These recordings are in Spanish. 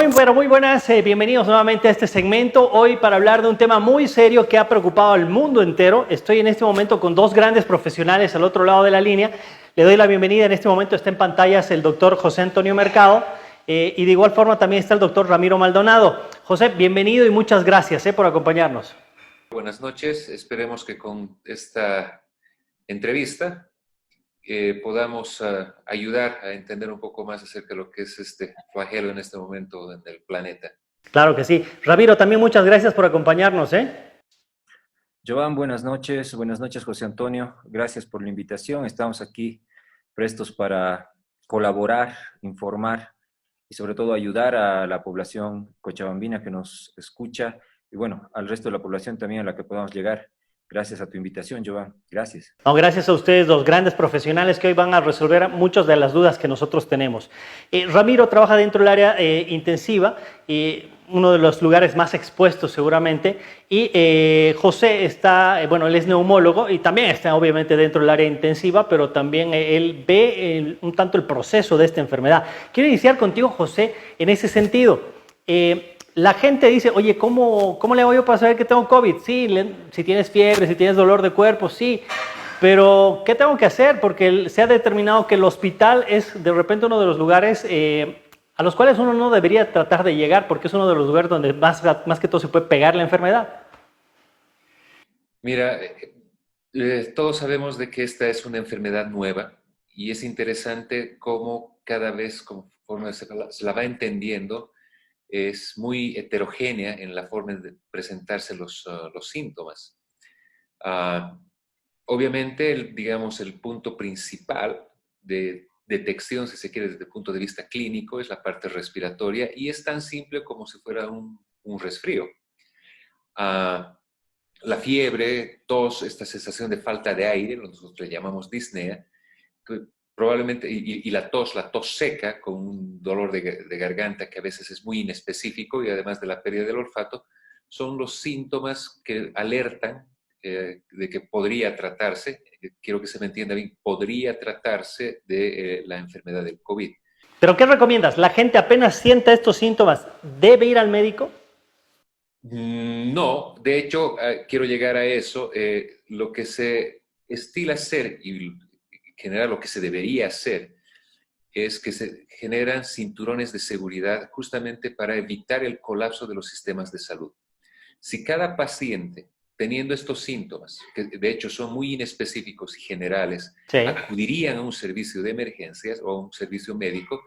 Muy buenas, bienvenidos nuevamente a este segmento. Hoy para hablar de un tema muy serio que ha preocupado al mundo entero. Estoy en este momento con dos grandes profesionales al otro lado de la línea. Le doy la bienvenida. En este momento está en pantallas el doctor José Antonio Mercado y de igual forma también está el doctor Ramiro Maldonado. José, bienvenido y muchas gracias por acompañarnos. Buenas noches. Esperemos que con esta entrevista podamos ayudar a entender un poco más acerca de lo que es este flagelo en este momento en el planeta. Claro que sí. Ramiro, también muchas gracias por acompañarnos. Joan, buenas noches. Buenas noches, José Antonio. Gracias por la invitación. Estamos aquí prestos para colaborar, informar y sobre todo ayudar a la población cochabambina que nos escucha y bueno, al resto de la población también a la que podamos llegar. Gracias a tu invitación, Joan. Gracias. No, gracias a ustedes, los grandes profesionales que hoy van a resolver muchas de las dudas que nosotros tenemos. Ramiro trabaja dentro del área intensiva, uno de los lugares más expuestos seguramente, y José está, bueno, él es neumólogo y también está obviamente dentro del área intensiva, pero también él ve un tanto el proceso de esta enfermedad. Quiero iniciar contigo, José, en ese sentido. La gente dice, oye, ¿cómo le hago yo para saber que tengo COVID? Sí, si tienes fiebre, si tienes dolor de cuerpo, sí. Pero, ¿qué tengo que hacer? Porque se ha determinado que el hospital es de repente uno de los lugares a los cuales uno no debería tratar de llegar porque es uno de los lugares donde más que todo se puede pegar la enfermedad. Mira, todos sabemos de que esta es una enfermedad nueva y es interesante cómo cada vez conforme se la va entendiendo, es muy heterogénea en la forma de presentarse los síntomas. Obviamente, digamos, el punto principal de detección, si se quiere, desde el punto de vista clínico, es la parte respiratoria y es tan simple como si fuera un resfrío. La fiebre, tos, esta sensación de falta de aire, nosotros le llamamos disnea, que probablemente, y la tos seca con un dolor de garganta que a veces es muy inespecífico y además de la pérdida del olfato, son los síntomas que alertan de que podría tratarse, quiero que se me entienda bien, podría tratarse de la enfermedad del COVID. ¿Pero qué recomiendas? ¿La gente apenas sienta estos síntomas debe ir al médico? No, de hecho, quiero llegar a eso. Lo que se estila hacer y en general lo que se debería hacer es que se generan cinturones de seguridad justamente para evitar el colapso de los sistemas de salud. Si cada paciente, teniendo estos síntomas, que de hecho son muy inespecíficos y generales, Sí. acudirían a un servicio de emergencias o a un servicio médico,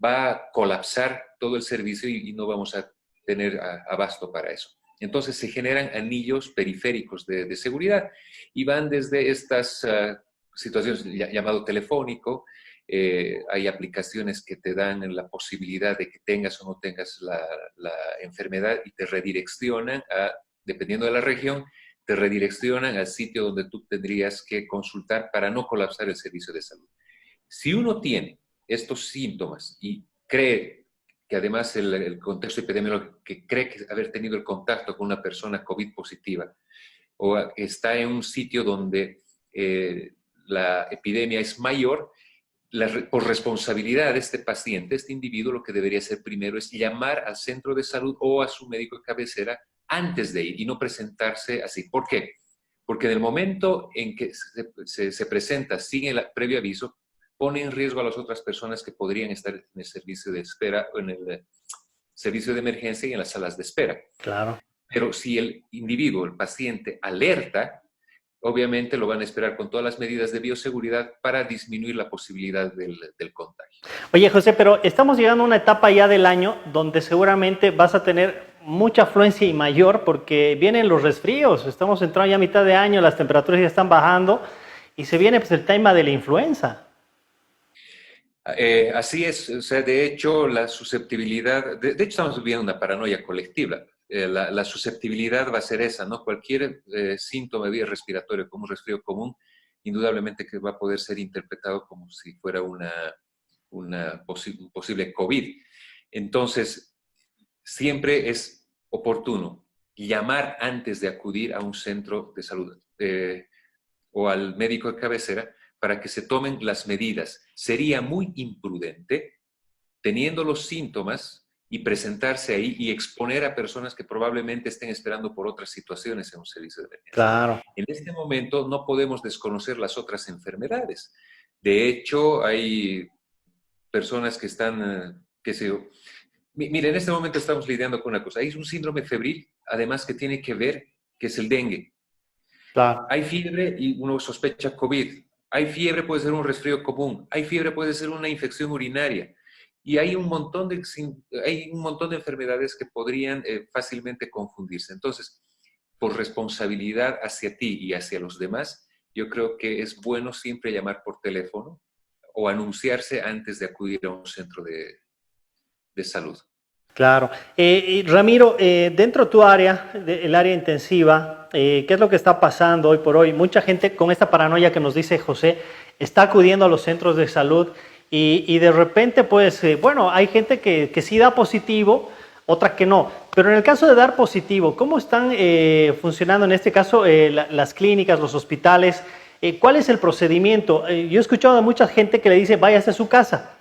va a colapsar todo el servicio y no vamos a tener abasto para eso. Entonces se generan anillos periféricos de seguridad y van desde estas situaciones llamado telefónico. Hay aplicaciones que te dan la posibilidad de que tengas o no tengas la enfermedad y te redireccionan, dependiendo de la región, te redireccionan al sitio donde tú tendrías que consultar para no colapsar el servicio de salud. Si uno tiene estos síntomas y cree que además el contexto epidemiológico, que cree que haber tenido el contacto con una persona COVID positiva o está en un sitio donde la epidemia es mayor, por responsabilidad de este paciente, este individuo, lo que debería hacer primero es llamar al centro de salud o a su médico de cabecera antes de ir y no presentarse así. ¿Por qué? Porque en el momento en que se presenta sin el previo aviso, pone en riesgo a las otras personas que podrían estar en el servicio de espera o en el servicio de emergencia y en las salas de espera. Claro. Pero si el individuo, el paciente, alerta, obviamente lo van a esperar con todas las medidas de bioseguridad para disminuir la posibilidad del contagio. Oye, José, pero estamos llegando a una etapa ya del año donde seguramente vas a tener mucha afluencia y mayor porque vienen los resfríos. Estamos entrando ya a mitad de año, las temperaturas ya están bajando y se viene pues el tema de la influenza. Así es, o sea, de hecho, la susceptibilidad, de hecho estamos viviendo una paranoia colectiva. La susceptibilidad va a ser esa, ¿no? Cualquier síntoma de vía respiratoria como un resfrío común, indudablemente que va a poder ser interpretado como si fuera un posible COVID. Entonces, siempre es oportuno llamar antes de acudir a un centro de salud o al médico de cabecera para que se tomen las medidas. Sería muy imprudente, teniendo los síntomas y presentarse ahí y exponer a personas que probablemente estén esperando por otras situaciones en un servicio de emergencia. Claro. En este momento no podemos desconocer las otras enfermedades. De hecho, hay personas que están, qué sé yo. Mire, en este momento estamos lidiando con una cosa. Hay un síndrome febril, además que tiene que ver, que es el dengue. Claro. Hay fiebre y uno sospecha COVID. Hay fiebre, puede ser un resfrío común. Hay fiebre, puede ser una infección urinaria. Y hay hay un montón de enfermedades que podrían fácilmente confundirse. Entonces, por responsabilidad hacia ti y hacia los demás, yo creo que es bueno siempre llamar por teléfono o anunciarse antes de acudir a un centro de salud. Claro. Y Ramiro, dentro de tu área, el área intensiva, ¿qué es lo que está pasando hoy por hoy? Mucha gente con esta paranoia que nos dice José está acudiendo a los centros de salud y de repente, pues, bueno, hay gente que sí da positivo, otra que no. Pero en el caso de dar positivo, ¿cómo están funcionando en este caso las clínicas, los hospitales? ¿Cuál es el procedimiento? Yo he escuchado de mucha gente que le dice, váyase a su casa.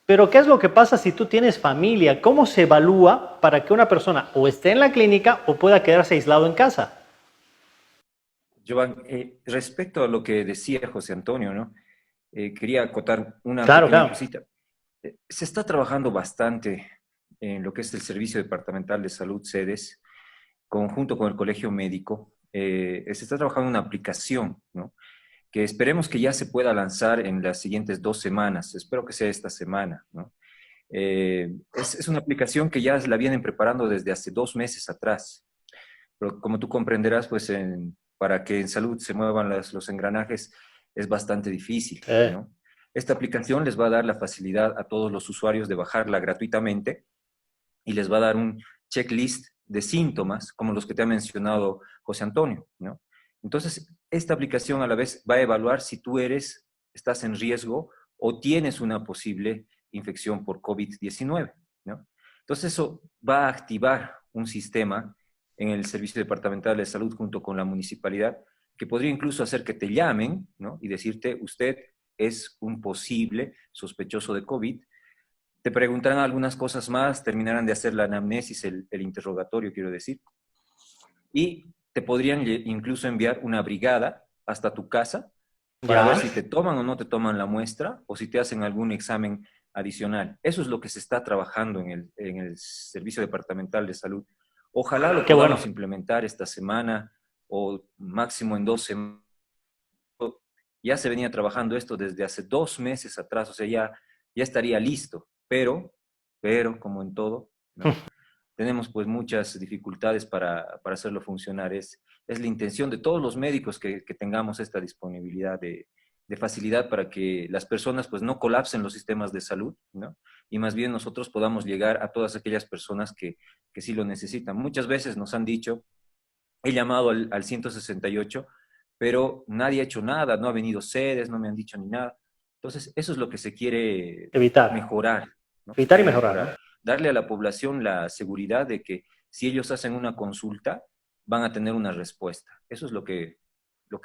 Pero ¿qué es lo que pasa si tú tienes familia? ¿Cómo se evalúa para que una persona o esté en la clínica o pueda quedarse aislado en casa? Joan, respecto a lo que decía José Antonio, ¿no? Quería acotar una Claro, pequeña claro. cosita. Se está trabajando bastante en lo que es el Servicio Departamental de Salud, SEDES, conjunto con el Colegio Médico. Se está trabajando una aplicación, ¿no? Que esperemos que ya se pueda lanzar en las siguientes 2 semanas. Espero que sea esta semana, ¿no? Es una aplicación que ya la vienen preparando desde hace 2 meses atrás. Pero como tú comprenderás, pues para que en salud se muevan los engranajes es bastante difícil, ¿no? Esta aplicación les va a dar la facilidad a todos los usuarios de bajarla gratuitamente y les va a dar un checklist de síntomas, como los que te ha mencionado José Antonio, ¿no? Entonces, esta aplicación a la vez va a evaluar si tú estás en riesgo o tienes una posible infección por COVID-19, ¿no? Entonces, eso va a activar un sistema en el Servicio Departamental de Salud junto con la municipalidad que podría incluso hacer que te llamen, ¿no? Y decirte, usted es un posible sospechoso de COVID. Te preguntarán algunas cosas más, terminarán de hacer la anamnesis, el interrogatorio, quiero decir, y te podrían incluso enviar una brigada hasta tu casa para ver Ya. si te toman o no te toman la muestra o si te hacen algún examen adicional. Eso es lo que se está trabajando en el Servicio Departamental de Salud. Ojalá lo Qué bueno. podamos implementar esta semana o máximo en 2 semanas. Ya se venía trabajando esto desde hace 2 meses atrás, o sea, ya estaría listo, pero como en todo, ¿no? Tenemos pues muchas dificultades para hacerlo funcionar. Es la intención de todos los médicos que tengamos esta disponibilidad de facilidad para que las personas pues no colapsen los sistemas de salud, ¿no? Y más bien nosotros podamos llegar a todas aquellas personas que sí lo necesitan. Muchas veces nos han dicho, he llamado al 168, pero nadie ha hecho nada, no ha venido sedes, no me han dicho ni nada. Entonces, eso es lo que se quiere Evitar. mejorar, ¿no? Se Evitar y quiere mejorar, mejorar. ¿no? Darle a la población la seguridad de que si ellos hacen una consulta, van a tener una respuesta. Eso es lo que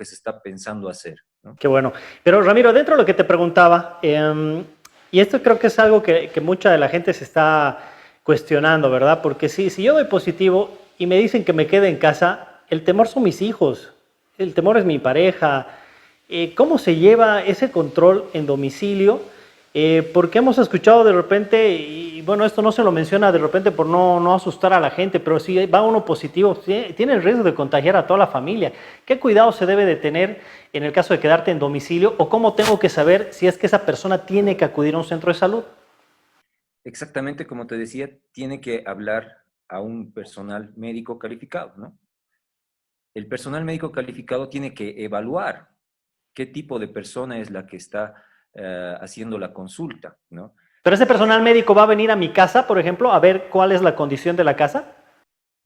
se está pensando hacer, ¿no? Qué bueno. Pero Ramiro, dentro de lo que te preguntaba, y esto creo que es algo que mucha de la gente se está cuestionando, ¿verdad? Porque si yo doy positivo y me dicen que me quede en casa, el temor son mis hijos, el temor es mi pareja. ¿Cómo se lleva ese control en domicilio? Porque hemos escuchado de repente, y bueno, esto no se lo menciona de repente por no asustar a la gente, pero si va uno positivo, tiene el riesgo de contagiar a toda la familia. ¿Qué cuidado se debe de tener en el caso de quedarte en domicilio? ¿O cómo tengo que saber si es que esa persona tiene que acudir a un centro de salud? Exactamente como te decía, tiene que hablar a un personal médico calificado, ¿no? El personal médico calificado tiene que evaluar qué tipo de persona es la que está haciendo la consulta, ¿no? Pero ese personal médico va a venir a mi casa, por ejemplo, a ver cuál es la condición de la casa.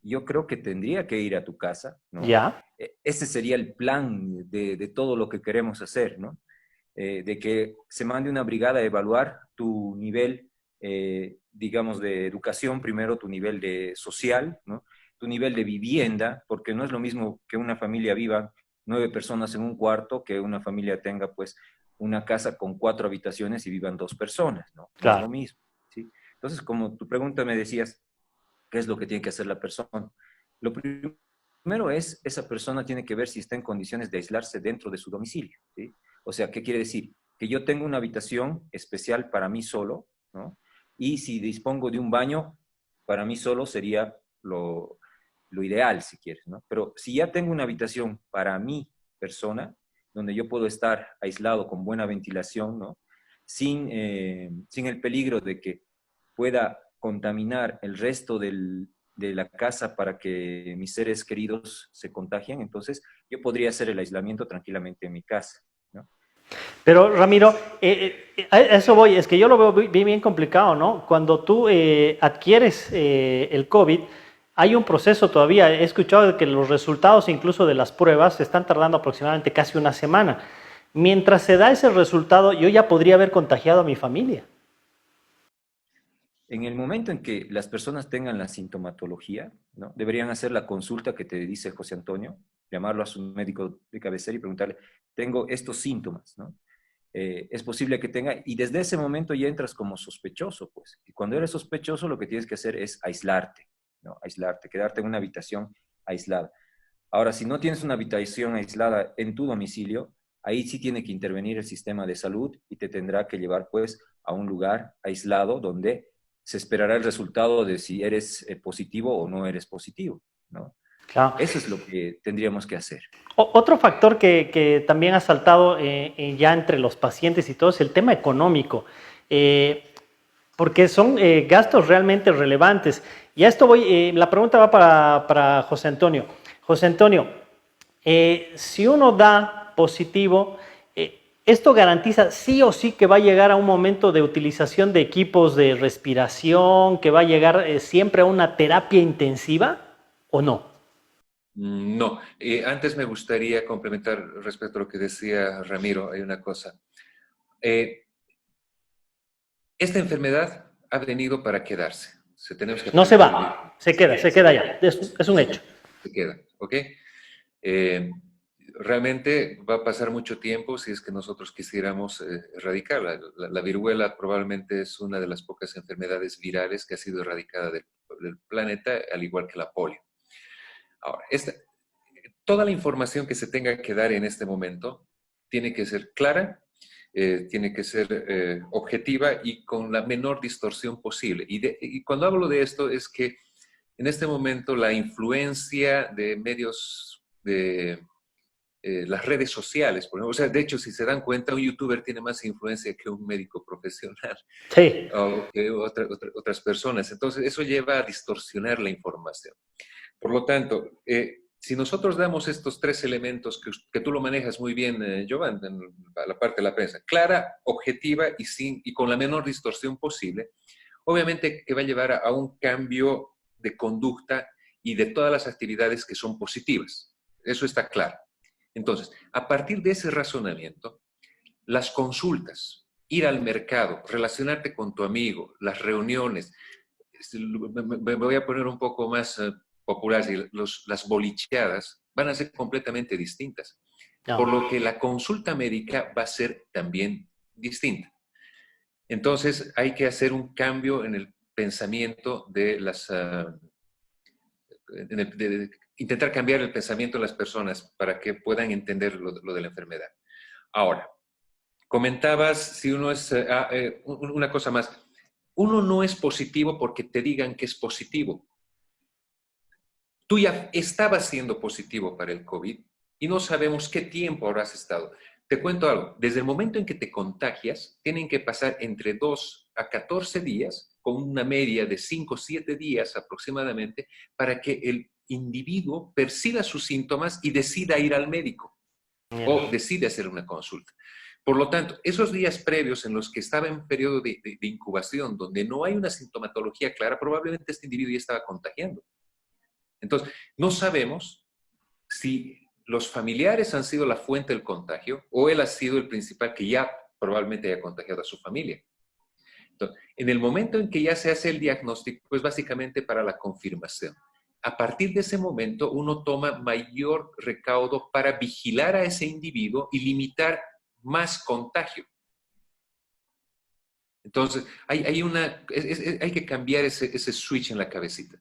Yo creo que tendría que ir a tu casa, ¿no? Ya. Ese sería el plan de todo lo que queremos hacer, ¿no? De que se mande una brigada a evaluar tu nivel, digamos, de educación, primero tu nivel de social, ¿no? Tu nivel de vivienda, porque no es lo mismo que una familia viva 9 personas en un cuarto que una familia tenga, pues, una casa con 4 habitaciones y vivan 2 personas, ¿no? No es Claro. lo mismo, ¿sí? Entonces, como tu pregunta me decías, ¿qué es lo que tiene que hacer la persona? Lo primero es, esa persona tiene que ver si está en condiciones de aislarse dentro de su domicilio, ¿sí? O sea, ¿qué quiere decir? Que yo tengo una habitación especial para mí solo, ¿no? Y si dispongo de un baño, para mí solo sería lo ideal, si quieres, ¿no? Pero si ya tengo una habitación para mi persona, donde yo puedo estar aislado con buena ventilación, ¿no? Sin el peligro de que pueda contaminar el resto de la casa para que mis seres queridos se contagien, entonces yo podría hacer el aislamiento tranquilamente en mi casa, ¿no? Pero Ramiro, a eso voy, es que yo lo veo bien complicado, ¿no? Cuando tú adquieres el COVID, hay un proceso todavía. He escuchado de que los resultados incluso de las pruebas se están tardando aproximadamente casi una semana. Mientras se da ese resultado, yo ya podría haber contagiado a mi familia. En el momento en que las personas tengan la sintomatología, ¿no? Deberían hacer la consulta que te dice José Antonio, llamarlo a su médico de cabecera y preguntarle, tengo estos síntomas, ¿no? Es posible que tenga, y desde ese momento ya entras como sospechoso, pues. Y cuando eres sospechoso, lo que tienes que hacer es aislarte, ¿no? Aislarte, quedarte en una habitación aislada. Ahora, si no tienes una habitación aislada en tu domicilio, ahí sí tiene que intervenir el sistema de salud y te tendrá que llevar, pues, a un lugar aislado donde se esperará el resultado de si eres positivo o no eres positivo, ¿no? Claro. Eso es lo que tendríamos que hacer. Otro factor que también ha saltado ya entre los pacientes y todo es el tema económico, porque son gastos realmente relevantes. Y a esto voy, la pregunta va para José Antonio. José Antonio, si uno da positivo, ¿esto garantiza sí o sí que va a llegar a un momento de utilización de equipos de respiración, que va a llegar siempre a una terapia intensiva o no? No, antes me gustaría complementar respecto a lo que decía Ramiro, hay una cosa. Eh, esta enfermedad ha venido para quedarse. Tenemos que No se aprender. va, se queda ya, es un hecho. Se queda, ¿ok? Eh, realmente va a pasar mucho tiempo si es que nosotros quisiéramos erradicarla. La viruela probablemente es una de las pocas enfermedades virales que ha sido erradicada del planeta, al igual que la polio. Ahora, toda la información que se tenga que dar en este momento tiene que ser clara, tiene que ser objetiva y con la menor distorsión posible. Y cuando hablo de esto es que en este momento la influencia de medios de las redes sociales, por ejemplo, o sea, de hecho, si se dan cuenta, un youtuber tiene más influencia que un médico profesional Sí. o que otras personas. Entonces, eso lleva a distorsionar la información. Por lo tanto, si nosotros damos estos tres elementos que tú lo manejas muy bien, Giovanni, en la parte de la prensa, clara, objetiva y con la menor distorsión posible, obviamente que va a llevar a un cambio de conducta y de todas las actividades que son positivas. Eso está claro. Entonces, a partir de ese razonamiento, las consultas, ir al mercado, relacionarte con tu amigo, las reuniones, me voy a poner un poco más popular, las bolicheadas van a ser completamente distintas, por No. lo que la consulta médica va a ser también distinta. Entonces, hay que hacer un cambio en el pensamiento de las... intentar cambiar el pensamiento de las personas para que puedan entender lo de la enfermedad. Ahora, comentabas si uno es... una cosa más. Uno no es positivo porque te digan que es positivo. Tú ya estabas siendo positivo para el COVID y no sabemos qué tiempo habrás estado. Te cuento algo. Desde el momento en que te contagias, tienen que pasar entre 2 a 14 días, con una media de 5 o 7 días aproximadamente, para que el individuo perciba sus síntomas y decida ir al médico o decide hacer una consulta. Por lo tanto, esos días previos en los que estaba en periodo de incubación, donde no hay una sintomatología clara, probablemente este individuo ya estaba contagiando. Entonces, no sabemos si los familiares han sido la fuente del contagio o él ha sido el principal que ya probablemente haya contagiado a su familia. Entonces, en el momento en que ya se hace el diagnóstico, es básicamente para la confirmación. A partir de ese momento, uno toma mayor recaudo para vigilar a ese individuo y limitar más contagio. Entonces, hay que cambiar ese switch en la cabecita.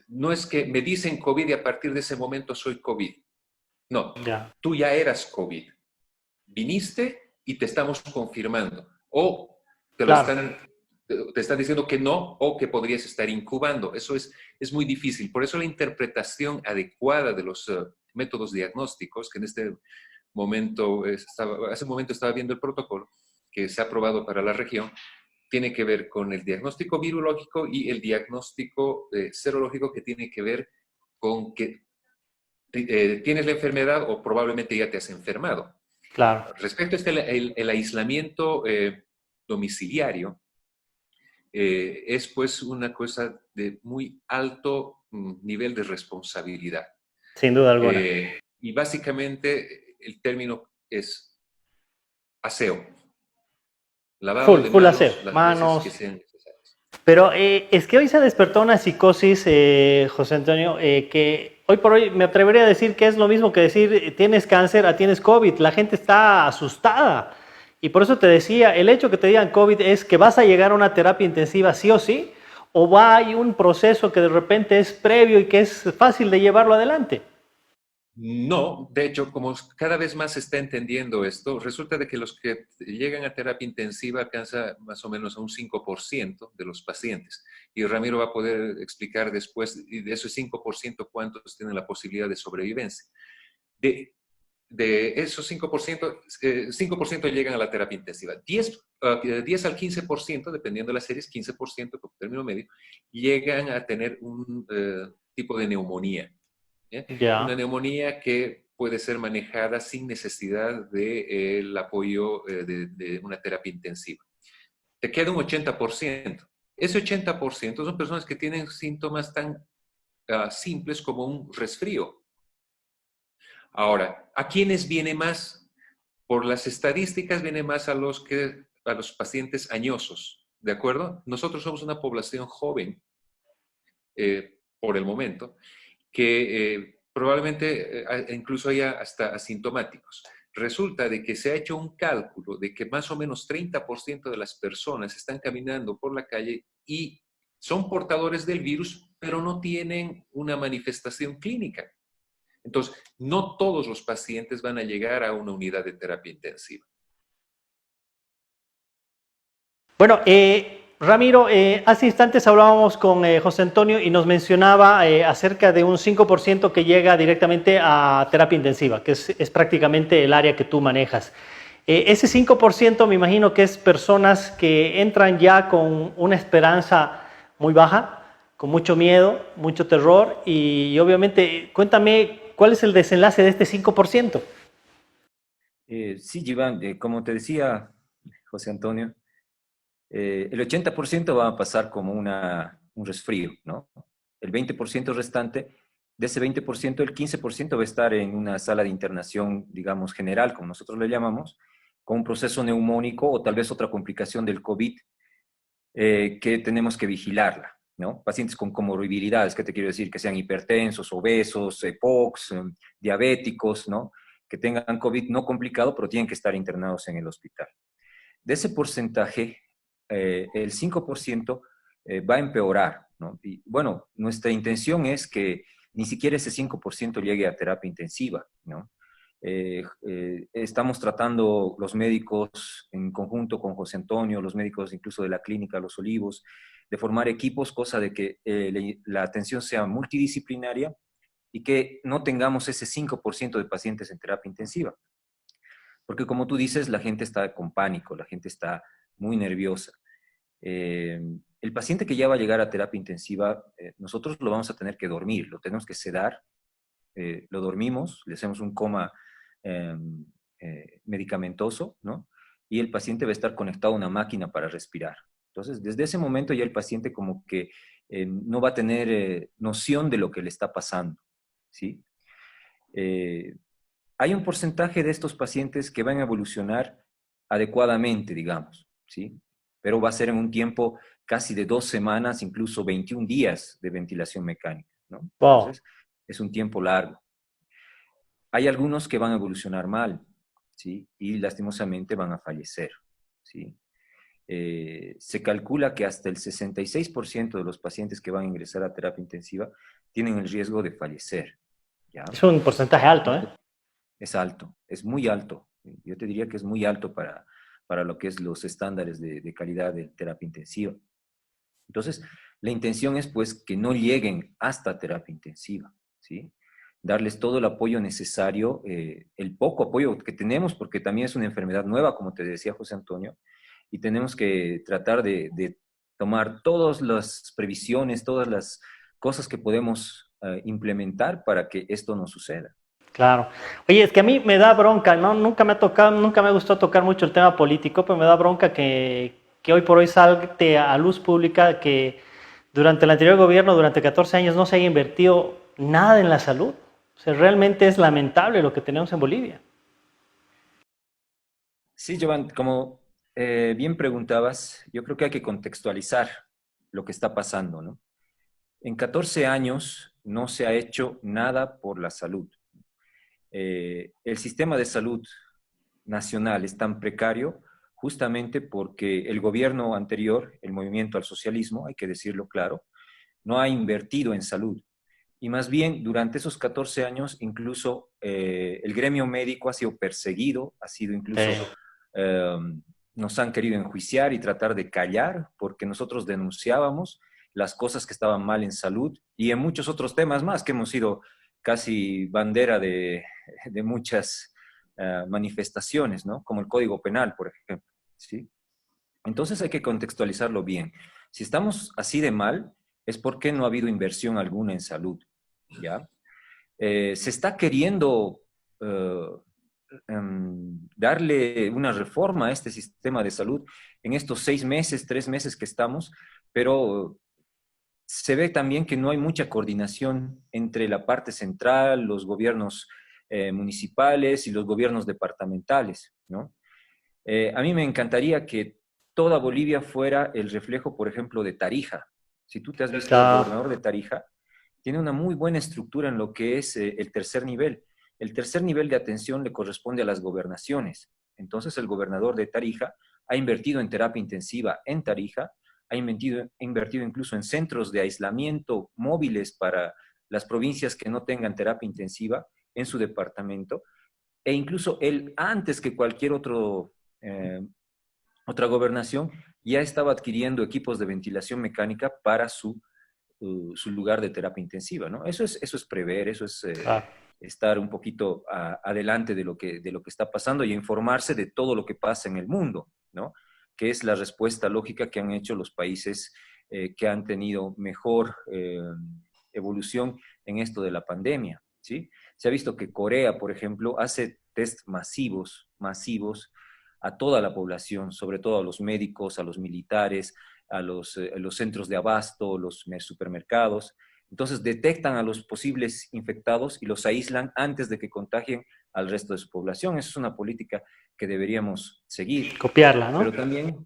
No es que me dicen COVID y a partir de ese momento soy COVID. No, Ya, tú ya eras COVID. Viniste y te estamos confirmando. O claro. te están diciendo que no o que podrías estar incubando. Eso es muy difícil. Por eso la interpretación adecuada de los métodos diagnósticos, que en este momento, hace un momento estaba viendo el protocolo que se ha aprobado para la región, tiene que ver con el diagnóstico virológico y el diagnóstico serológico, que tiene que ver con que tienes la enfermedad o probablemente ya te has enfermado. Claro. Respecto a el aislamiento domiciliario, es pues una cosa de muy alto nivel de responsabilidad. Sin duda alguna. Y básicamente el término es aseo, lavado de Full aseo. manos las veces que Manos. sean necesarias. Pero es que hoy se despertó una psicosis, José Antonio, que hoy por hoy me atrevería a decir que es lo mismo que decir tienes cáncer a tienes COVID. La gente está asustada. Y por eso te decía, el hecho que te digan COVID es que vas a llegar a una terapia intensiva sí o sí, o hay un proceso que de repente es previo y que es fácil de llevarlo adelante. No, de hecho, como cada vez más se está entendiendo esto, resulta de que los que llegan a terapia intensiva alcanza más o menos a un 5% de los pacientes. Y Ramiro va a poder explicar después, y de esos 5%, cuántos tienen la posibilidad de sobrevivencia. De esos 5%, 5% llegan a la terapia intensiva. 10 al 15%, dependiendo de las series, 15% como término medio, llegan a tener un tipo de neumonía. ¿Eh? Una Ya, neumonía que puede ser manejada sin necesidad del apoyo de una terapia intensiva. Te queda un 80%. Ese 80% son personas que tienen síntomas tan simples como un resfrío. Ahora, ¿a quiénes viene más? Por las estadísticas viene más a los pacientes añosos, ¿de acuerdo? Nosotros somos una población joven, por el momento, que probablemente incluso haya hasta asintomáticos. Resulta de que se ha hecho un cálculo de que más o menos 30% de las personas están caminando por la calle y son portadores del virus, pero no tienen una manifestación clínica. Entonces, no todos los pacientes van a llegar a una unidad de terapia intensiva. bueno, Ramiro, hace instantes hablábamos con José Antonio y nos mencionaba acerca de un 5% que llega directamente a terapia intensiva, que es prácticamente el área que tú manejas. Ese 5% me imagino que es personas que entran ya con una esperanza muy baja, con mucho miedo, mucho terror y obviamente cuéntame cuál es el desenlace de este 5%. Sí, Iván, como te decía José Antonio, el 80% va a pasar como un resfrío, ¿no? El 20% restante, de ese 20%, el 15% va a estar en una sala de internación, digamos, general, como nosotros le llamamos, con un proceso neumónico o tal vez otra complicación del COVID que tenemos que vigilarla, ¿no? Pacientes con comorbilidades, ¿qué te quiero decir? Que sean hipertensos, obesos, POCs, diabéticos, ¿no? Que tengan COVID no complicado, pero tienen que estar internados en el hospital. De ese porcentaje, el 5% va a empeorar, ¿no? Y bueno, nuestra intención es que ni siquiera ese 5% llegue a terapia intensiva, ¿no? Estamos tratando los médicos en conjunto con José Antonio, los médicos incluso de la clínica Los Olivos, de formar equipos, cosa de que la atención sea multidisciplinaria y que no tengamos ese 5% de pacientes en terapia intensiva. Porque como tú dices, la gente está con pánico, la gente está muy nerviosa. El paciente que ya va a llegar a terapia intensiva, nosotros lo vamos a tener que dormir, lo tenemos que sedar, lo dormimos, le hacemos un coma eh, medicamentoso, ¿no? Y el paciente va a estar conectado a una máquina para respirar. Entonces, desde ese momento ya el paciente como que no va a tener noción de lo que le está pasando, ¿sí? Hay un porcentaje de estos pacientes que van a evolucionar adecuadamente, digamos, ¿sí? Pero va a ser en un tiempo casi de 2 semanas, incluso 21 días de ventilación mecánica, ¿no? Wow. Entonces, es un tiempo largo. Hay algunos que van a evolucionar mal, ¿sí? Y lastimosamente van a fallecer, ¿sí? se calcula que hasta el 66% de los pacientes que van a ingresar a terapia intensiva tienen el riesgo de fallecer. ¿Ya? Es un porcentaje alto, ¿eh? Es alto, es muy alto. Yo te diría que es muy alto para lo que es los estándares de calidad de terapia intensiva. Entonces, la intención es pues que no lleguen hasta terapia intensiva, ¿sí? Darles todo el apoyo necesario, el poco apoyo que tenemos, porque también es una enfermedad nueva, como te decía José Antonio, y tenemos que tratar de tomar todas las previsiones, todas las cosas que podemos implementar para que esto no suceda. Claro. Oye, es que a mí me da bronca, ¿no? Nunca me ha tocado, nunca me gustó tocar mucho el tema político, pero me da bronca que hoy por hoy salte a luz pública que durante el anterior gobierno, durante 14 años, no se haya invertido nada en la salud. O sea, realmente es lamentable lo que tenemos en Bolivia. Sí, Jovan, como bien preguntabas, yo creo que hay que contextualizar lo que está pasando, ¿no? En 14 años no se ha hecho nada por la salud. El sistema de salud nacional es tan precario justamente porque el gobierno anterior, el movimiento al socialismo, hay que decirlo claro, no ha invertido en salud. Y más bien, durante esos 14 años, incluso el gremio médico ha sido perseguido, ha sido incluso, eh, nos han querido enjuiciar y tratar de callar porque nosotros denunciábamos las cosas que estaban mal en salud y en muchos otros temas más que hemos sido casi bandera de muchas manifestaciones, ¿no? Como el Código Penal, por ejemplo, ¿sí? Entonces hay que contextualizarlo bien. Si estamos así de mal, es porque no ha habido inversión alguna en salud, ¿ya? Se está queriendo darle una reforma a este sistema de salud en estos 6 meses, 3 meses que estamos, pero se ve también que no hay mucha coordinación entre la parte central, los gobiernos municipales y los gobiernos departamentales, ¿no? A mí me encantaría que toda Bolivia fuera el reflejo, por ejemplo, de Tarija. Si tú te has visto al Claro. gobernador de Tarija, tiene una muy buena estructura en lo que es el tercer nivel. El tercer nivel de atención le corresponde a las gobernaciones. Entonces, el gobernador de Tarija ha invertido en terapia intensiva en Tarija, ha invertido incluso en centros de aislamiento móviles para las provincias que no tengan terapia intensiva en su departamento, e incluso él, antes que cualquier otra gobernación, ya estaba adquiriendo equipos de ventilación mecánica para su lugar de terapia intensiva, ¿no? Eso es prever, eso es Claro. estar un poquito adelante de lo que está pasando y informarse de todo lo que pasa en el mundo, ¿no? Que es la respuesta lógica que han hecho los países que han tenido mejor evolución en esto de la pandemia, ¿sí? Se ha visto que Corea, por ejemplo, hace test masivos a toda la población, sobre todo a los médicos, a los militares, a los centros de abasto, los supermercados. Entonces detectan a los posibles infectados y los aíslan antes de que contagien al resto de su población. Esa es una política que deberíamos seguir. Copiarla, ¿no? Pero también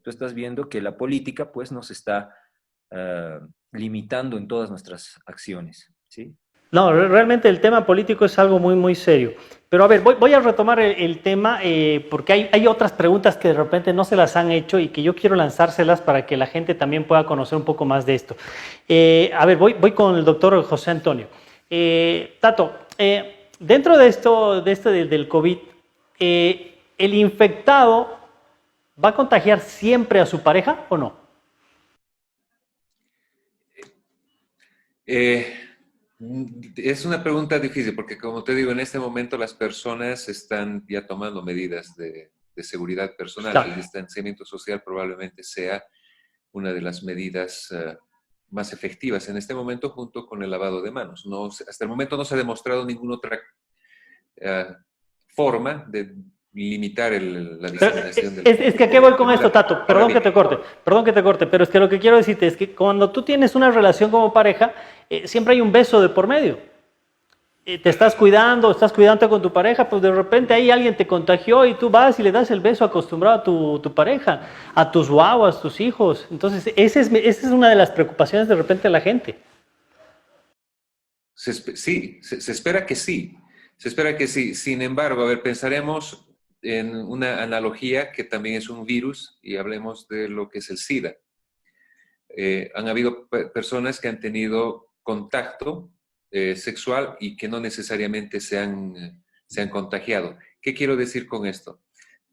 tú estás viendo que la política pues nos está limitando en todas nuestras acciones, ¿sí? No, realmente el tema político es algo muy, muy serio. Pero a ver, voy a retomar el tema porque hay otras preguntas que de repente no se las han hecho y que yo quiero lanzárselas para que la gente también pueda conocer un poco más de esto. A ver, voy con el doctor José Antonio. Tato, dentro de esto del COVID, ¿el infectado va a contagiar siempre a su pareja o no? Es una pregunta difícil porque, como te digo, en este momento las personas están ya tomando medidas de seguridad personal. Claro. El distanciamiento social probablemente sea una de las medidas más efectivas en este momento, junto con el lavado de manos. No, hasta el momento no se ha demostrado ninguna otra forma de limitar la diseminación del Es que ¿a qué voy con esto, enfermedad. Tato? Perdón que te corte, pero es que lo que quiero decirte es que cuando tú tienes una relación como pareja, siempre hay un beso de por medio. Te estás cuidando con tu pareja, pues de repente ahí alguien te contagió y tú vas y le das el beso acostumbrado a tu pareja, a tus guaguas, a tus hijos. Entonces, esa es una de las preocupaciones de repente de la gente. Sí, se espera que sí. Se espera que sí. Sin embargo, a ver, pensaremos en una analogía que también es un virus y hablemos de lo que es el SIDA. Han habido personas que han tenido contacto sexual y que no necesariamente se han contagiado. ¿Qué quiero decir con esto?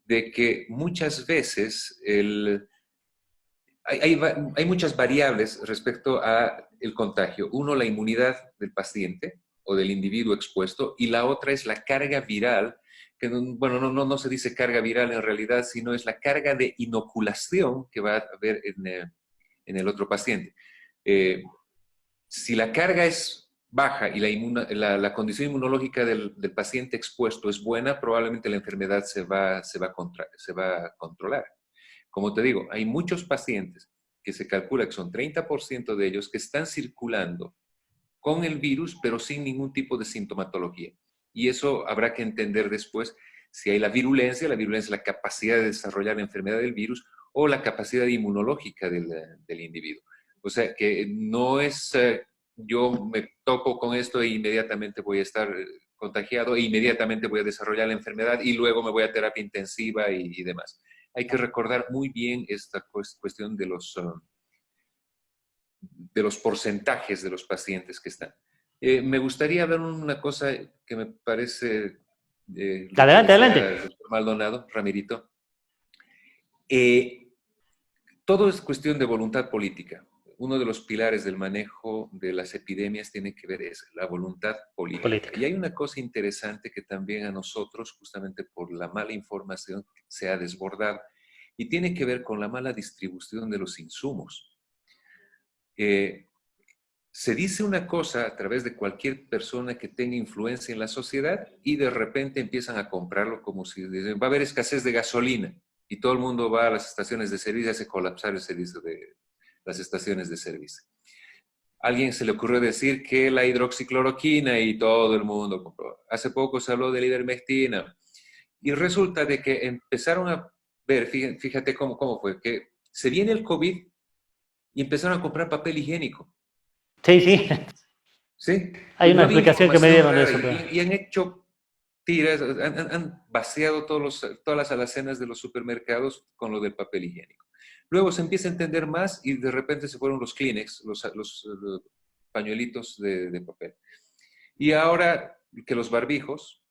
De que muchas veces hay muchas variables respecto a el contagio. Uno, la inmunidad del paciente o del individuo expuesto, y la otra es la carga viral, que bueno, no se dice carga viral en realidad, sino es la carga de inoculación que va a haber en el otro paciente. Si la carga es baja y la condición inmunológica del paciente expuesto es buena, probablemente la enfermedad se va a controlar. Como te digo, hay muchos pacientes que se calcula que son 30% de ellos que están circulando con el virus, pero sin ningún tipo de sintomatología. Y eso habrá que entender después si hay la virulencia es la capacidad de desarrollar la enfermedad del virus o la capacidad inmunológica del individuo. O sea, que no es yo me toco con esto e inmediatamente voy a estar contagiado e inmediatamente voy a desarrollar la enfermedad y luego me voy a terapia intensiva y demás. Hay que recordar muy bien esta cuestión de los porcentajes de los pacientes que están. Me gustaría ver una cosa que me parece... Adelante, adelante. Doctor Maldonado, Ramirito. Todo es cuestión de voluntad política. Uno de los pilares del manejo de las epidemias tiene que ver es la voluntad política. Y hay una cosa interesante que también a nosotros, justamente por la mala información, se ha desbordado y tiene que ver con la mala distribución de los insumos. Se dice una cosa a través de cualquier persona que tenga influencia en la sociedad y de repente empiezan a comprarlo como si va a haber escasez de gasolina y todo el mundo va a las estaciones de servicio y hace colapsar el servicio de las estaciones de servicio. A alguien se le ocurrió decir que la hidroxicloroquina y todo el mundo compró. Hace poco se habló de la ivermectina y resulta de que empezaron a ver, fíjate cómo fue, que se viene el COVID y empezaron a comprar papel higiénico. Sí, sí. ¿Sí? Hay una explicación que me dieron de eso. Y han hecho tiras, han vaciado todas las alacenas de los supermercados con lo del papel higiénico. Luego se empieza a entender más y de repente se fueron los Kleenex, los pañuelitos de papel. Y ahora que los barbijos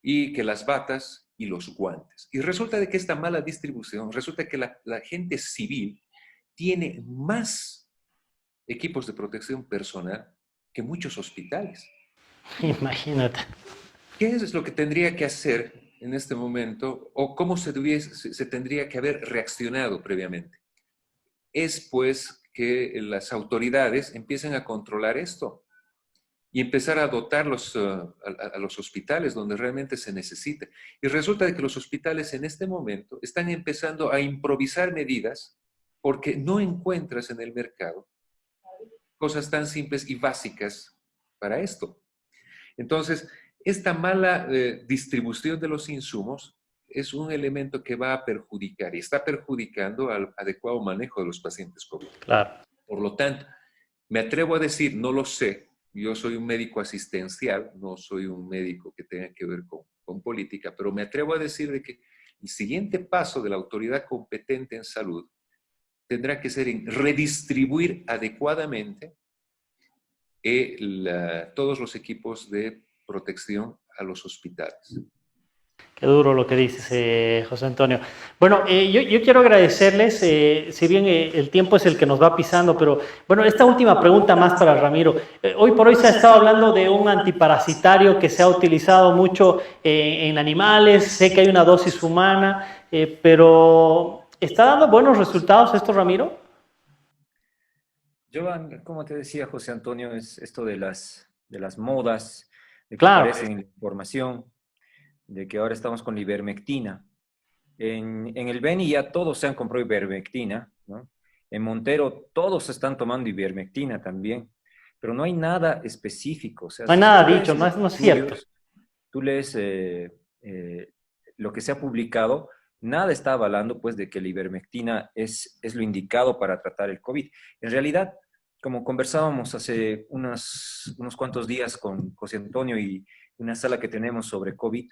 y que las batas y los guantes. Y resulta de que esta mala distribución, resulta que la gente civil tiene más equipos de protección personal que muchos hospitales. Imagínate. ¿Qué es lo que tendría que hacer en este momento o cómo se tendría que haber reaccionado previamente? Es pues que las autoridades empiecen a controlar esto y empezar a dotar a los hospitales donde realmente se necesita. Y resulta de que los hospitales en este momento están empezando a improvisar medidas porque no encuentras en el mercado cosas tan simples y básicas para esto. Entonces, esta mala distribución de los insumos es un elemento que va a perjudicar y está perjudicando al adecuado manejo de los pacientes COVID. Claro. Por lo tanto, me atrevo a decir, no lo sé, yo soy un médico asistencial, no soy un médico que tenga que ver con política, pero me atrevo a decir de que el siguiente paso de la autoridad competente en salud tendrá que ser en redistribuir adecuadamente todos los equipos de protección a los hospitales. Qué duro lo que dices, José Antonio. Bueno, yo quiero agradecerles, si bien el tiempo es el que nos va pisando, pero bueno, esta última pregunta más para Ramiro. Hoy por hoy se ha estado hablando de un antiparasitario que se ha utilizado mucho en animales, sé que hay una dosis humana, pero ¿está dando buenos resultados esto, Ramiro? Joan, como te decía José Antonio, es esto de las modas, de que Claro. aparecen en la información, de que ahora estamos con la ivermectina. En el Beni ya todos se han comprado ivermectina, ¿no? En Montero todos están tomando ivermectina también, pero no hay nada específico. O sea, No hay nada dicho, no es cierto. Tú lees lo que se ha publicado, nada está avalando pues de que la ivermectina es lo indicado para tratar el COVID. En realidad, como conversábamos hace unos cuantos días con José Antonio y una sala que tenemos sobre COVID,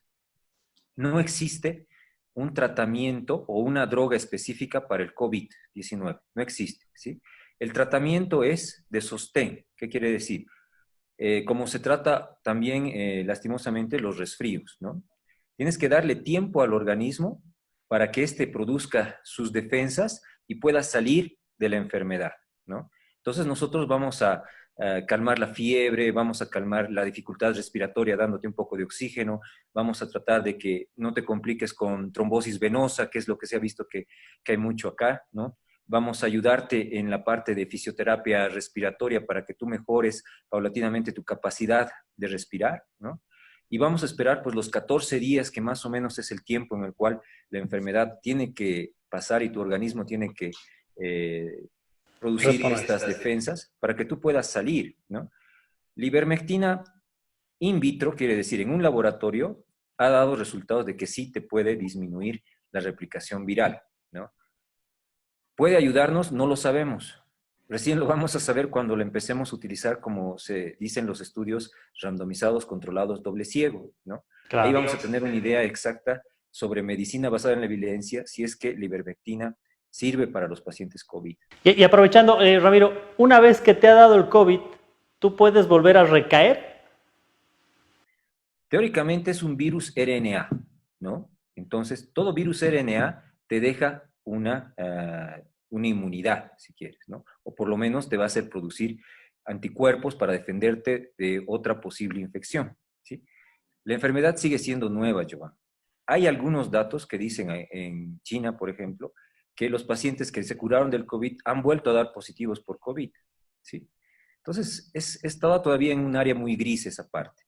no existe un tratamiento o una droga específica para el COVID-19. No existe, ¿sí? El tratamiento es de sostén. ¿Qué quiere decir? Como se trata también, lastimosamente, los resfríos, ¿no? Tienes que darle tiempo al organismo para que éste produzca sus defensas y pueda salir de la enfermedad, ¿no? Entonces nosotros vamos a calmar la fiebre, vamos a calmar la dificultad respiratoria dándote un poco de oxígeno, vamos a tratar de que no te compliques con trombosis venosa, que es lo que se ha visto que hay mucho acá, ¿no? Vamos a ayudarte en la parte de fisioterapia respiratoria para que tú mejores paulatinamente tu capacidad de respirar, ¿no? Y vamos a esperar pues los 14 días, que más o menos es el tiempo en el cual la enfermedad tiene que pasar y tu organismo tiene que producir estas defensas para que tú puedas salir, ¿no? La ivermectina in vitro, quiere decir en un laboratorio, ha dado resultados de que sí te puede disminuir la replicación viral, ¿no? ¿Puede ayudarnos? No lo sabemos. Recién lo vamos a saber cuando lo empecemos a utilizar, como se dicen los estudios randomizados, controlados, doble ciego, ¿no? Ahí Claro. vamos a tener una idea exacta sobre medicina basada en la evidencia, si es que la ivermectina sirve para los pacientes COVID. Y aprovechando, Ramiro, una vez que te ha dado el COVID, ¿tú puedes volver a recaer? Teóricamente es un virus RNA, ¿no? Entonces, todo virus RNA te deja una inmunidad, si quieres, ¿no? O por lo menos te va a hacer producir anticuerpos para defenderte de otra posible infección, ¿sí? La enfermedad sigue siendo nueva, Joan. Hay algunos datos que dicen en China, por ejemplo, que los pacientes que se curaron del COVID han vuelto a dar positivos por COVID, ¿sí? Entonces, estaba todavía en un área muy gris esa parte.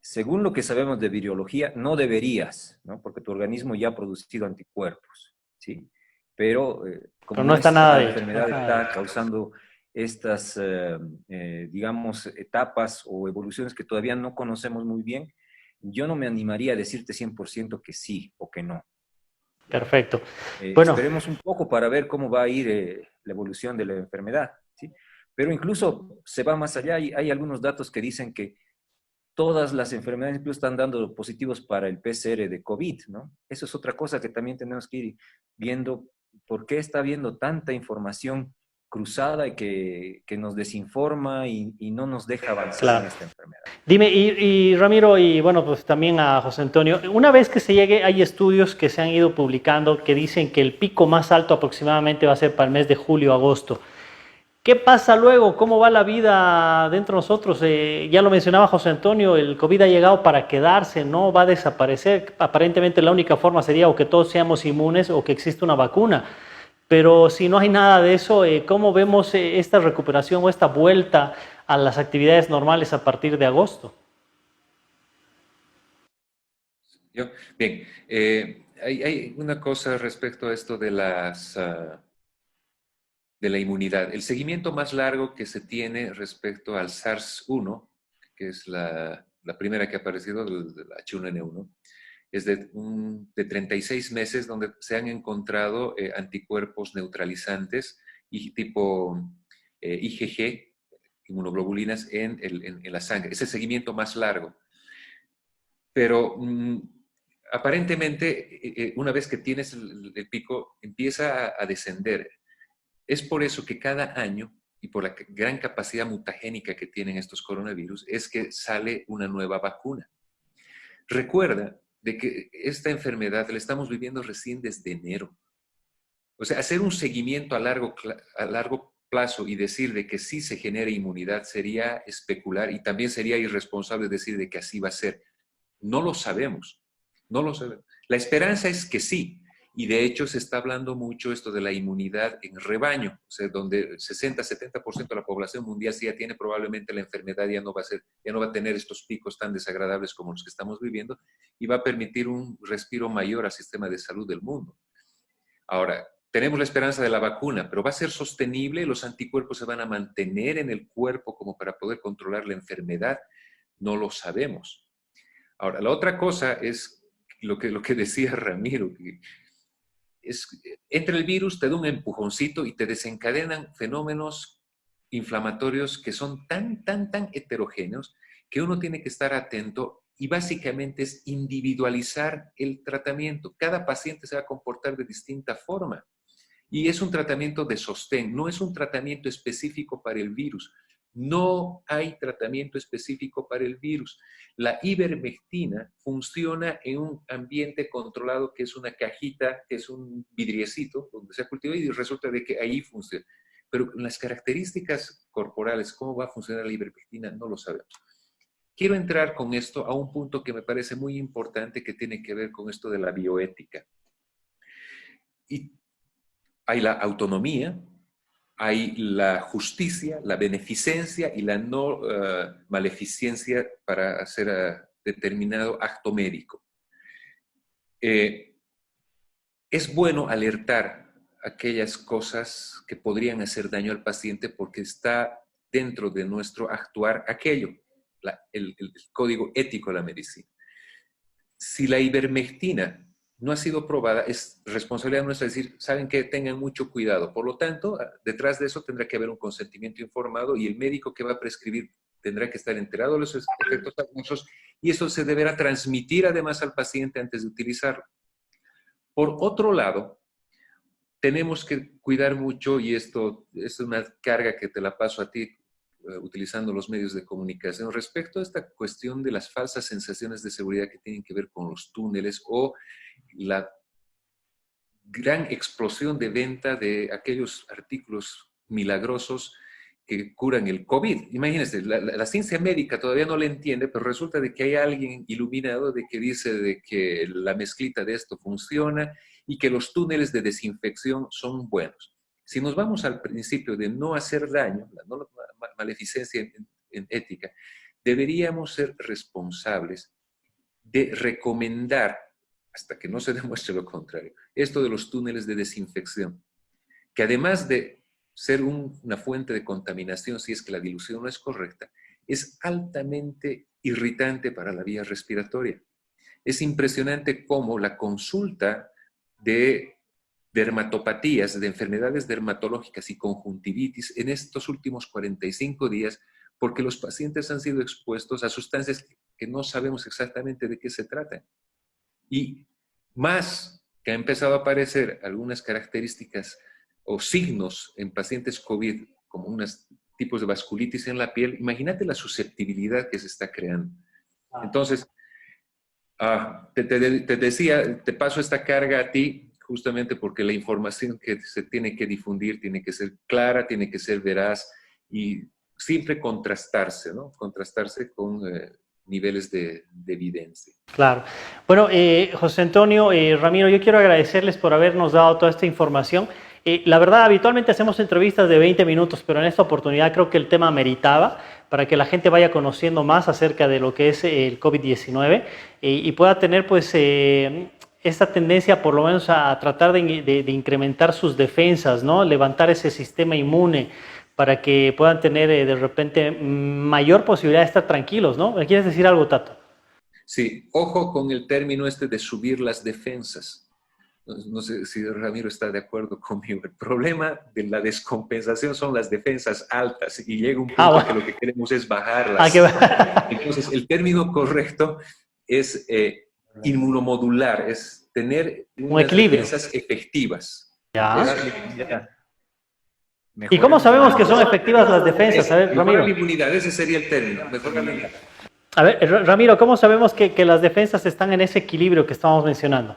Según lo que sabemos de virología, no deberías, ¿no? Porque tu organismo ya ha producido anticuerpos, ¿sí? Pero Pero como no está nada esta de hecho. enfermedad está causando estas, digamos, etapas o evoluciones que todavía no conocemos muy bien, yo no me animaría a decirte 100% que sí o que no. ¿Ya? Perfecto. Bueno, Esperemos un poco para ver cómo va a ir la evolución de la enfermedad, ¿sí? Pero incluso se va más allá. Hay algunos datos que dicen que todas las enfermedades incluso están dando positivos para el PCR de COVID, ¿no? Eso es otra cosa que también tenemos que ir viendo, por qué está habiendo tanta información cruzada y que nos desinforma y no nos deja avanzar en claro. esta enfermedad. Dime, y Ramiro, y bueno, pues también a José Antonio, una vez que se llegue, hay estudios que se han ido publicando que dicen que el pico más alto aproximadamente va a ser para el mes de julio-agosto. ¿Qué pasa luego? ¿Cómo va la vida dentro de nosotros? Ya lo mencionaba José Antonio, el COVID ha llegado para quedarse, no va a desaparecer. Aparentemente la única forma sería o que todos seamos inmunes o que exista una vacuna. Pero si no hay nada de eso, ¿cómo vemos esta recuperación o esta vuelta a las actividades normales a partir de agosto? Bien, hay una cosa respecto a esto de de la inmunidad. El seguimiento más largo que se tiene respecto al SARS-1, que es la primera que ha aparecido, el H1N1, es de 36 meses donde se han encontrado anticuerpos neutralizantes y tipo IgG, inmunoglobulinas, en la sangre. Es el seguimiento más largo. Pero aparentemente, una vez que tienes el pico, empieza a descender. Es por eso que cada año, y por la gran capacidad mutagénica que tienen estos coronavirus, es que sale una nueva vacuna. Recuerda de que esta enfermedad la estamos viviendo recién desde enero. O sea, hacer un seguimiento a largo plazo y decir de que sí se genera inmunidad sería especular y también sería irresponsable decir de que así va a ser. No lo sabemos, no lo sabemos. La esperanza es que sí, y de hecho se está hablando mucho esto de la inmunidad en rebaño, o sea, donde 60-70% de la población mundial si ya tiene probablemente la enfermedad, ya no va a tener estos picos tan desagradables como los que estamos viviendo y va a permitir un respiro mayor al sistema de salud del mundo. Ahora, tenemos la esperanza de la vacuna, pero ¿va a ser sostenible? ¿Los anticuerpos se van a mantener en el cuerpo como para poder controlar la enfermedad? No lo sabemos. Ahora, la otra cosa es lo que decía Ramiro, que entra el virus, te da un empujoncito y te desencadenan fenómenos inflamatorios que son tan heterogéneos que uno tiene que estar atento y básicamente es individualizar el tratamiento. Cada paciente se va a comportar de distinta forma. Y es un tratamiento de sostén, no es un tratamiento específico para el virus. No hay tratamiento específico para el virus. La ivermectina funciona en un ambiente controlado que es una cajita, que es un vidriecito donde se ha cultivado y resulta de que ahí funciona. Pero las características corporales, cómo va a funcionar la ivermectina, no lo sabemos. Quiero entrar con esto a un punto que me parece muy importante que tiene que ver con esto de la bioética. Y hay la autonomía, hay la justicia, la beneficencia y la no maleficencia para hacer determinado acto médico. Es bueno alertar aquellas cosas que podrían hacer daño al paciente porque está dentro de nuestro actuar aquello, el código ético de la medicina. Si la ivermectina no ha sido probada, es responsabilidad nuestra decir, saben que tengan mucho cuidado. Por lo tanto, detrás de eso tendrá que haber un consentimiento informado y el médico que va a prescribir tendrá que estar enterado de los efectos adversos y eso se deberá transmitir además al paciente antes de utilizarlo. Por otro lado, tenemos que cuidar mucho, y esto es una carga que te la paso a ti, utilizando los medios de comunicación, respecto a esta cuestión de las falsas sensaciones de seguridad que tienen que ver con los túneles o la gran explosión de venta de aquellos artículos milagrosos que curan el COVID. Imagínense, la ciencia médica todavía no le entiende, pero resulta de que hay alguien iluminado de que dice de que la mezclita de esto funciona y que los túneles de desinfección son buenos. Si nos vamos al principio de no hacer daño, la no maleficencia en ética, deberíamos ser responsables de recomendar, hasta que no se demuestre lo contrario, esto de los túneles de desinfección, que además de ser una fuente de contaminación, si es que la dilución no es correcta, es altamente irritante para la vía respiratoria. Es impresionante cómo la consulta de dermatopatías, de enfermedades dermatológicas y conjuntivitis en estos últimos 45 días, porque los pacientes han sido expuestos a sustancias que no sabemos exactamente de qué se tratan. Y más que ha empezado a aparecer algunas características o signos en pacientes COVID, como unos tipos de vasculitis en la piel, imagínate la susceptibilidad que se está creando. Entonces, te decía, te paso esta carga a ti, justamente porque la información que se tiene que difundir tiene que ser clara, tiene que ser veraz y siempre contrastarse, ¿no? Contrastarse con niveles de evidencia. Claro. Bueno, José Antonio, Ramiro, yo quiero agradecerles por habernos dado toda esta información. La verdad, habitualmente hacemos entrevistas de 20 minutos, pero en esta oportunidad creo que el tema meritaba para que la gente vaya conociendo más acerca de lo que es el COVID-19 y pueda tener pues esta tendencia por lo menos a tratar de incrementar sus defensas, ¿no? Levantar ese sistema inmune para que puedan tener de repente mayor posibilidad de estar tranquilos, ¿no? ¿Me quieres decir algo, Tato? Sí, ojo con el término este de subir las defensas. No sé si Ramiro está de acuerdo conmigo. El problema de la descompensación son las defensas altas y llega un punto bueno. que lo que queremos es bajarlas. Entonces, el término correcto es inmunomodular, es tener un equilibrio. Defensas efectivas. Ya. ¿Y cómo sabemos que son efectivas las defensas? A ver, Ramiro. Mejorar la inmunidad, ese sería el término. Mejorar la inmunidad. A ver, Ramiro, ¿cómo sabemos que las defensas están en ese equilibrio que estamos mencionando?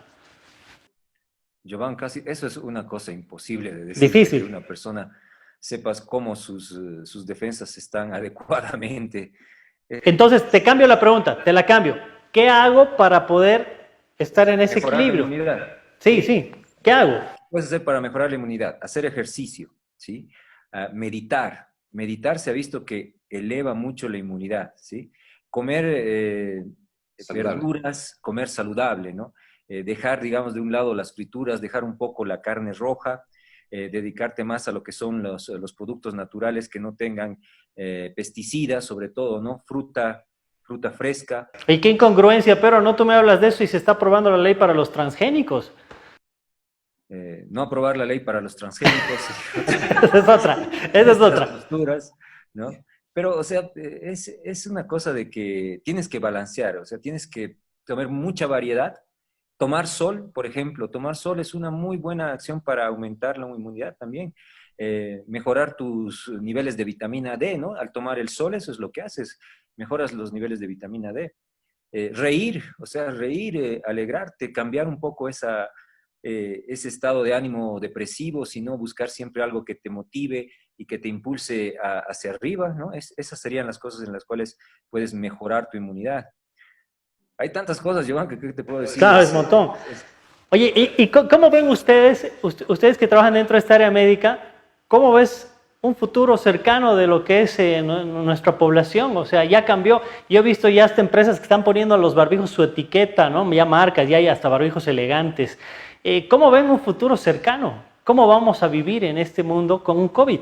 Jovan, casi eso es una cosa imposible de decir. Difícil. Que una persona sepas cómo sus defensas están adecuadamente. Entonces, te cambio la pregunta, te la cambio. ¿Qué hago para poder estar en ese mejorar equilibrio? La inmunidad. Sí. ¿Qué hago? Puedes hacer para mejorar la inmunidad, hacer ejercicio, ¿sí? Meditar. Meditar se ha visto que eleva mucho la inmunidad, ¿sí? Comer verduras, comer saludable, ¿no? Dejar, digamos, de un lado las frituras, dejar un poco la carne roja, dedicarte más a lo que son los productos naturales que no tengan pesticidas, sobre todo, ¿no? Fruta fresca. Y qué incongruencia, pero no tú me hablas de eso y se está aprobando la ley para los transgénicos. No aprobar la ley para los transgénicos. Esa es otra. Posturas, ¿no? Pero, o sea, es una cosa de que tienes que balancear, o sea, tienes que comer mucha variedad. Tomar sol, por ejemplo, tomar sol es una muy buena acción para aumentar la inmunidad también. Mejorar tus niveles de vitamina D, ¿no? Al tomar el sol, eso es lo que haces, mejoras los niveles de vitamina D. Reír, o sea, reír, alegrarte, cambiar un poco ese estado de ánimo depresivo, sino buscar siempre algo que te motive y que te impulse hacia arriba, ¿no? Esas serían las cosas en las cuales puedes mejorar tu inmunidad. Hay tantas cosas, Joan, que ¿qué te puedo decir? Claro, es un montón. Oye, ¿y cómo ven ustedes que trabajan dentro de esta área médica, cómo ves un futuro cercano de lo que es nuestra población? O sea, ya cambió. Yo he visto ya hasta empresas que están poniendo a los barbijos su etiqueta, ¿no? Ya marcas, ya hay hasta barbijos elegantes. ¿Cómo ven un futuro cercano? ¿Cómo vamos a vivir en este mundo con un COVID?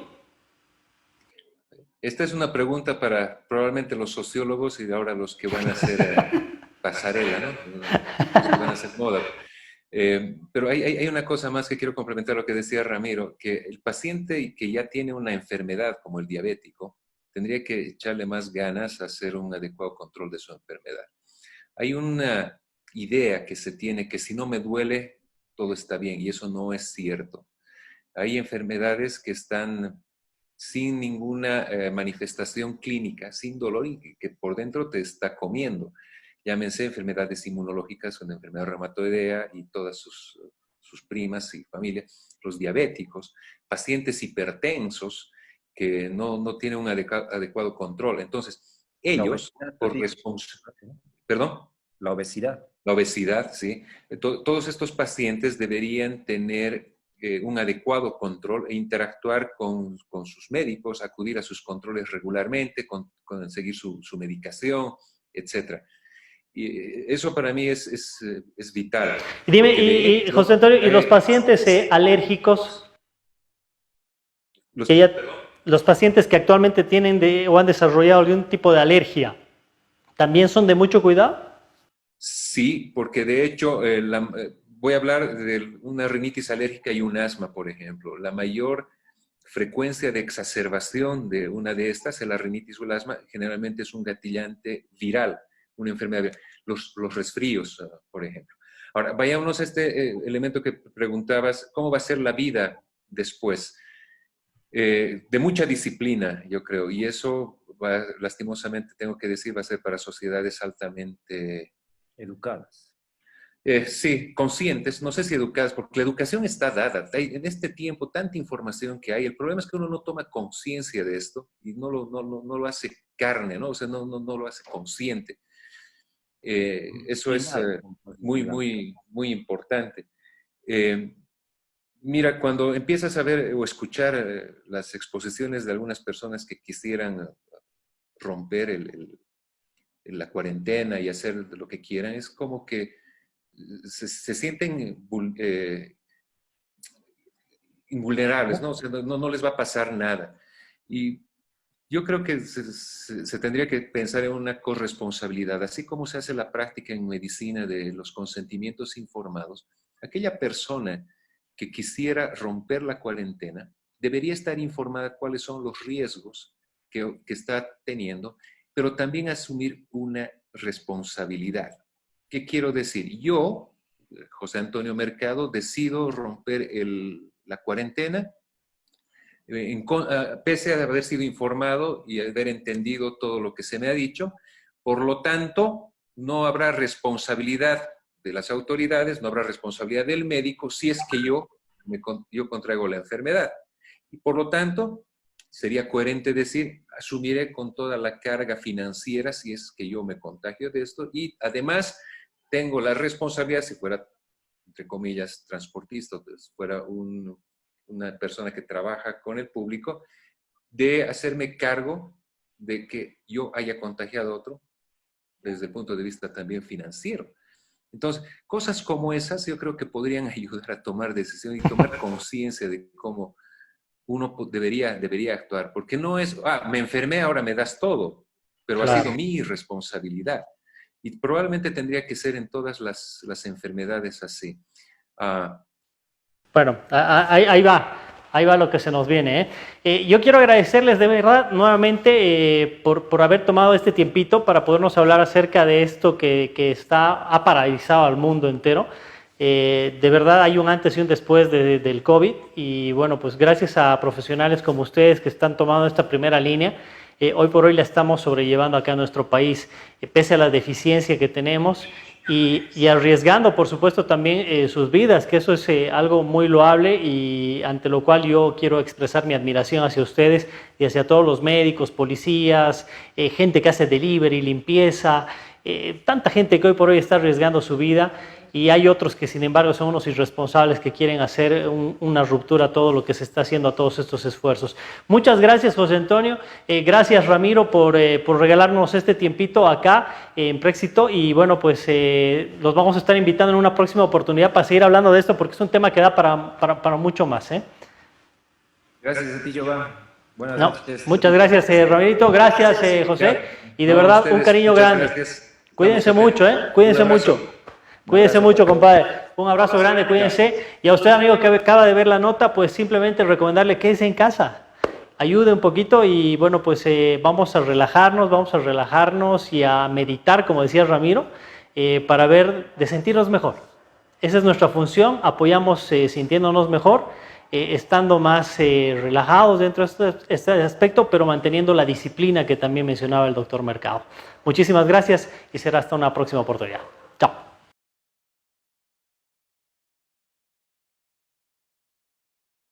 Esta es una pregunta para probablemente los sociólogos y ahora los que van a hacer pasarela, ¿no? Los que van a hacer moda. Pero hay una cosa más que quiero complementar lo que decía Ramiro, que el paciente que ya tiene una enfermedad como el diabético, tendría que echarle más ganas a hacer un adecuado control de su enfermedad. Hay una idea que se tiene que si no me duele, todo está bien, y eso no es cierto. Hay enfermedades que están sin ninguna manifestación clínica, sin dolor y que por dentro te está comiendo. Llámense enfermedades inmunológicas, una enfermedad reumatoidea y todas sus primas y familias, los diabéticos, pacientes hipertensos que no tienen un adecuado control. Entonces, ellos, por responsabilidad, ¿perdón? La obesidad. La obesidad, sí. Todos estos pacientes deberían tener un adecuado control e interactuar con sus médicos, acudir a sus controles regularmente, seguir su medicación, etc. Y eso para mí es vital. Y dime, Hecho, José Antonio, ¿y los pacientes alérgicos? Los pacientes que actualmente tienen o han desarrollado algún tipo de alergia, ¿también son de mucho cuidado? Sí, porque de hecho voy a hablar de una rinitis alérgica y un asma, por ejemplo. La mayor frecuencia de exacerbación de una de estas, la rinitis o el asma, generalmente es un gatillante viral, una enfermedad viral. Los resfríos, por ejemplo. Ahora, vayámonos a este elemento que preguntabas, ¿cómo va a ser la vida después? De mucha disciplina, yo creo, y eso, lastimosamente, tengo que decir, va a ser para sociedades altamente educadas. Sí, conscientes, no sé si educadas, porque la educación está dada. En este tiempo, tanta información que hay, el problema es que uno no toma conciencia de esto y no lo hace carne, ¿no? O sea, no lo hace consciente. Eso es muy importante. Mira, cuando empiezas a ver o escuchar las exposiciones de algunas personas que quisieran romper la cuarentena y hacer lo que quieran, es como que se sienten invulnerables, ¿no? O sea, no les va a pasar nada. Y yo creo que se tendría que pensar en una corresponsabilidad, así como se hace la práctica en medicina de los consentimientos informados. Aquella persona que quisiera romper la cuarentena debería estar informada cuáles son los riesgos que está teniendo, pero también asumir una responsabilidad. ¿Qué quiero decir? Yo, José Antonio Mercado, decido romper la cuarentena, pese a haber sido informado y haber entendido todo lo que se me ha dicho. Por lo tanto, no habrá responsabilidad de las autoridades, no habrá responsabilidad del médico si es que yo contraigo la enfermedad. Y por lo tanto, sería coherente decir, asumiré con toda la carga financiera si es que yo me contagio de esto y además tengo la responsabilidad, si fuera, entre comillas, transportista, si fuera una persona que trabaja con el público, de hacerme cargo de que yo haya contagiado a otro desde el punto de vista también financiero. Entonces, cosas como esas yo creo que podrían ayudar a tomar decisiones y tomar conciencia de cómo uno debería actuar, porque no es, me enfermé, ahora me das todo, pero claro, ha sido mi responsabilidad. Y probablemente tendría que ser en todas las enfermedades así. Bueno, ahí va. Ahí va lo que se nos viene. Yo quiero agradecerles de verdad nuevamente por haber tomado este tiempito para podernos hablar acerca de esto que ha paralizado al mundo entero. De verdad hay un antes y un después del COVID y bueno, pues gracias a profesionales como ustedes que están tomando esta primera línea, hoy por hoy la estamos sobrellevando acá en nuestro país, pese a la deficiencia que tenemos y arriesgando por supuesto también sus vidas, que eso es algo muy loable y ante lo cual yo quiero expresar mi admiración hacia ustedes y hacia todos los médicos, policías, gente que hace delivery, limpieza, tanta gente que hoy por hoy está arriesgando su vida. Y hay otros que, sin embargo, son unos irresponsables que quieren hacer una ruptura a todo lo que se está haciendo, a todos estos esfuerzos. Muchas gracias, José Antonio. Gracias, Ramiro, por regalarnos este tiempito acá en Préxito. Y bueno, pues los vamos a estar invitando en una próxima oportunidad para seguir hablando de esto, porque es un tema que da para mucho más. Gracias a ti, Giovanni. Buenas noches. Muchas gracias, Ramirito. Gracias, José. Y de verdad, un cariño grande. Cuídense mucho, Cuídense mucho. Cuídense mucho, compadre. Un abrazo grande, cuídense. Y a usted, amigo, que acaba de ver la nota, pues simplemente recomendarle quédese en casa. Ayude un poquito y bueno, pues vamos a relajarnos y a meditar, como decía Ramiro, para de sentirnos mejor. Esa es nuestra función, apoyamos sintiéndonos mejor, estando más relajados dentro de este aspecto, pero manteniendo la disciplina que también mencionaba el doctor Mercado. Muchísimas gracias y será hasta una próxima oportunidad. Chao.